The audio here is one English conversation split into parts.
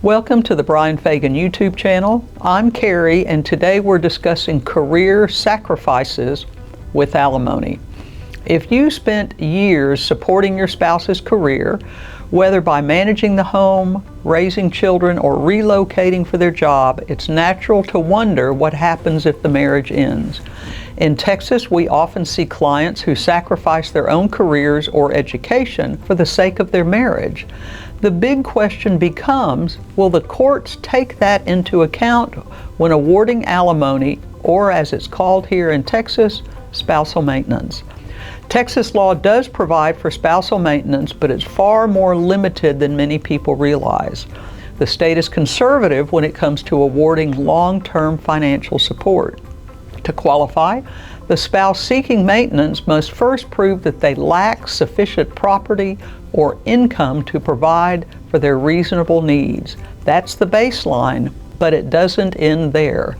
Welcome to the Bryan Fagan YouTube channel. I'm Carrie, and today we're discussing career sacrifices with alimony. If you spent years supporting your spouse's career, whether by managing the home, raising children, or relocating for their job, it's natural to wonder what happens if the marriage ends. In Texas, we often see clients who sacrifice their own careers or education for the sake of their marriage. The big question becomes, will the courts take that into account when awarding alimony, or as it's called here in Texas, spousal maintenance? Texas law does provide for spousal maintenance, but it's far more limited than many people realize. The state is conservative when it comes to awarding long-term financial support. To qualify, the spouse seeking maintenance must first prove that they lack sufficient property or income to provide for their reasonable needs. That's the baseline, but it doesn't end there.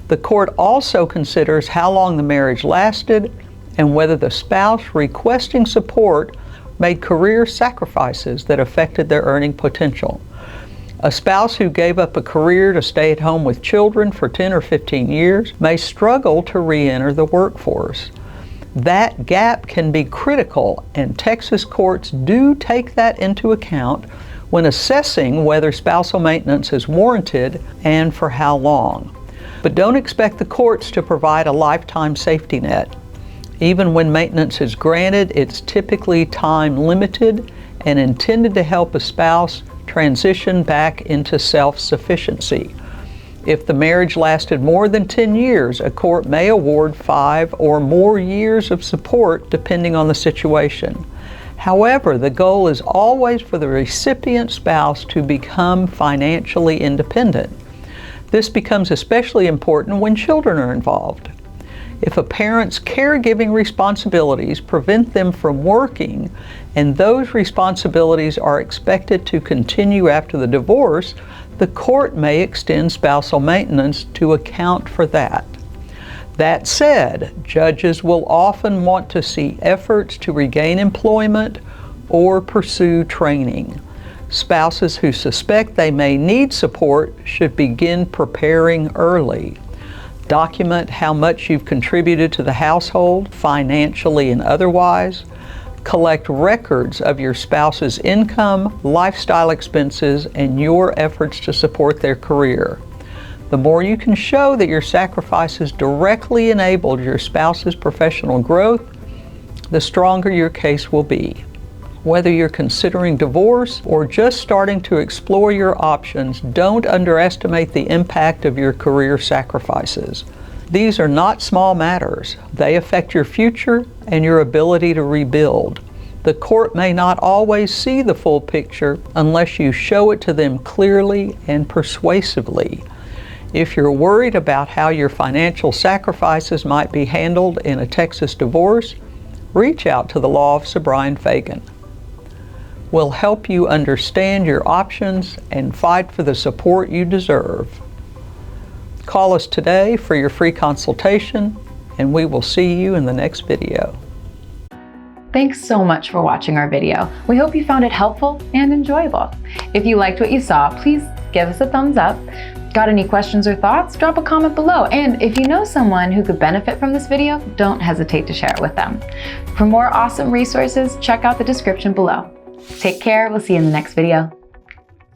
The court also considers how long the marriage lasted and whether the spouse requesting support made career sacrifices that affected their earning potential. A spouse who gave up a career to stay at home with children for 10 or 15 years may struggle to re-enter the workforce. That gap can be critical, and Texas courts do take that into account when assessing whether spousal maintenance is warranted and for how long. But don't expect the courts to provide a lifetime safety net. Even when maintenance is granted, it's typically time limited and intended to help a spouse transition back into self-sufficiency. If the marriage lasted more than 10 years, a court may award 5 or more years of support depending on the situation. However, the goal is always for the recipient spouse to become financially independent. This becomes especially important when children are involved. If a parent's caregiving responsibilities prevent them from working, and those responsibilities are expected to continue after the divorce, the court may extend spousal maintenance to account for that. That said, judges will often want to see efforts to regain employment or pursue training. Spouses who suspect they may need support should begin preparing early. Document how much you've contributed to the household, financially and otherwise. Collect records of your spouse's income, lifestyle expenses, and your efforts to support their career. The more you can show that your sacrifices directly enabled your spouse's professional growth, the stronger your case will be. Whether you're considering divorce or just starting to explore your options, don't underestimate the impact of your career sacrifices. These are not small matters. They affect your future and your ability to rebuild. The court may not always see the full picture unless you show it to them clearly and persuasively. If you're worried about how your financial sacrifices might be handled in a Texas divorce, reach out to the Law Office of Bryan Fagan. We'll help you understand your options and fight for the support you deserve. Call us today for your free consultation, and we will see you in the next video. Thanks so much for watching our video. We hope you found it helpful and enjoyable. If you liked what you saw, please give us a thumbs up. Got any questions or thoughts? Drop a comment below. And if you know someone who could benefit from this video, don't hesitate to share it with them. For more awesome resources, check out the description below. Take care. We'll see you in the next video.